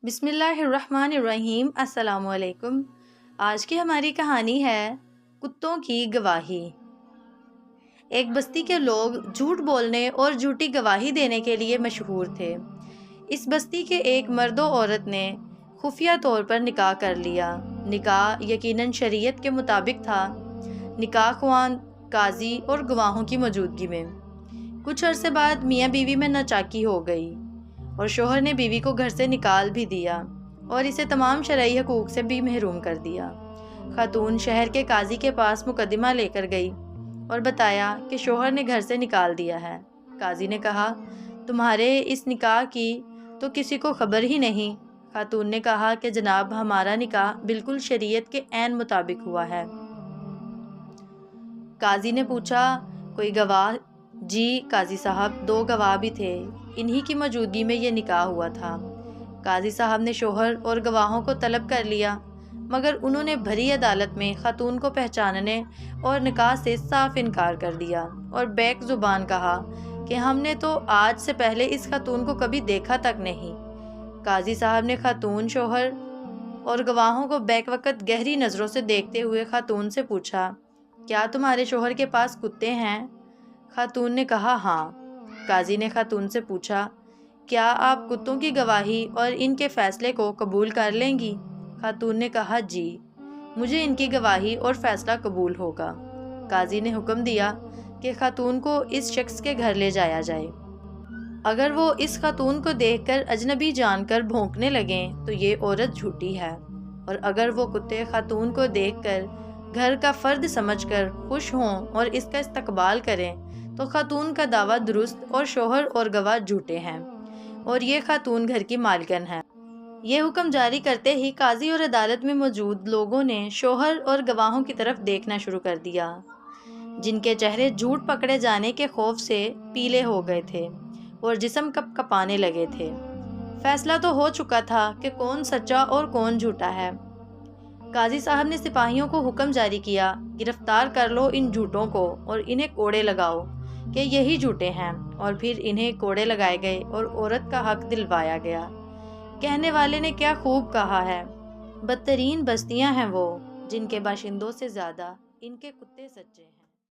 بسم اللہ الرحمن الرحیم۔ السلام علیکم۔ آج کی ہماری کہانی ہے کتوں کی گواہی۔ ایک بستی کے لوگ جھوٹ بولنے اور جھوٹی گواہی دینے کے لیے مشہور تھے۔ اس بستی کے ایک مرد و عورت نے خفیہ طور پر نکاح کر لیا۔ نکاح یقیناً شریعت کے مطابق تھا، نکاح خواند، قاضی اور گواہوں کی موجودگی میں۔ کچھ عرصے بعد میاں بیوی میں ناچاکی ہو گئی اور شوہر نے بیوی کو گھر سے نکال بھی دیا اور اسے تمام شرعی حقوق سے بھی محروم کر دیا۔ خاتون شہر کے قاضی کے پاس مقدمہ لے کر گئی اور بتایا کہ شوہر نے گھر سے نکال دیا ہے۔ قاضی نے کہا، تمہارے اس نکاح کی تو کسی کو خبر ہی نہیں۔ خاتون نے کہا کہ جناب، ہمارا نکاح بالکل شریعت کے عین مطابق ہوا ہے۔ قاضی نے پوچھا، کوئی گواہ؟ جی قاضی صاحب، 2 گواہ بھی تھے، انہی کی موجودگی میں یہ نکاح ہوا تھا۔ قاضی صاحب نے شوہر اور گواہوں کو طلب کر لیا، مگر انہوں نے بھری عدالت میں خاتون کو پہچاننے اور نکاح سے صاف انکار کر دیا اور بیک زبان کہا کہ ہم نے تو آج سے پہلے اس خاتون کو کبھی دیکھا تک نہیں۔ قاضی صاحب نے خاتون، شوہر اور گواہوں کو بیک وقت گہری نظروں سے دیکھتے ہوئے خاتون سے پوچھا، کیا تمہارے شوہر کے پاس کتے ہیں؟ خاتون نے کہا، ہاں۔ قاضی نے خاتون سے پوچھا، کیا آپ کتوں کی گواہی اور ان کے فیصلے کو قبول کر لیں گی؟ خاتون نے کہا، جی، مجھے ان کی گواہی اور فیصلہ قبول ہوگا۔ قاضی نے حکم دیا کہ خاتون کو اس شخص کے گھر لے جایا جائے۔ اگر وہ اس خاتون کو دیکھ کر اجنبی جان کر بھونکنے لگیں تو یہ عورت جھوٹی ہے، اور اگر وہ کتے خاتون کو دیکھ کر گھر کا فرد سمجھ کر خوش ہوں اور اس کا استقبال کریں تو خاتون کا دعویٰ درست اور شوہر اور گواہ جھوٹے ہیں اور یہ خاتون گھر کی مالکن ہے۔ یہ حکم جاری کرتے ہی قاضی اور عدالت میں موجود لوگوں نے شوہر اور گواہوں کی طرف دیکھنا شروع کر دیا، جن کے چہرے جھوٹ پکڑے جانے کے خوف سے پیلے ہو گئے تھے اور جسم کپ کپانے لگے تھے۔ فیصلہ تو ہو چکا تھا کہ کون سچا اور کون جھوٹا ہے۔ قاضی صاحب نے سپاہیوں کو حکم جاری کیا، گرفتار کر لو ان جھوٹوں کو اور انہیں کوڑے لگاؤ کہ یہی جھوٹے ہیں، اور پھر انہیں کوڑے لگائے گئے اور عورت کا حق دلوایا گیا۔ کہنے والے نے کیا خوب کہا ہے، بدترین بستیاں ہیں وہ جن کے باشندوں سے زیادہ ان کے کتے سچے ہیں۔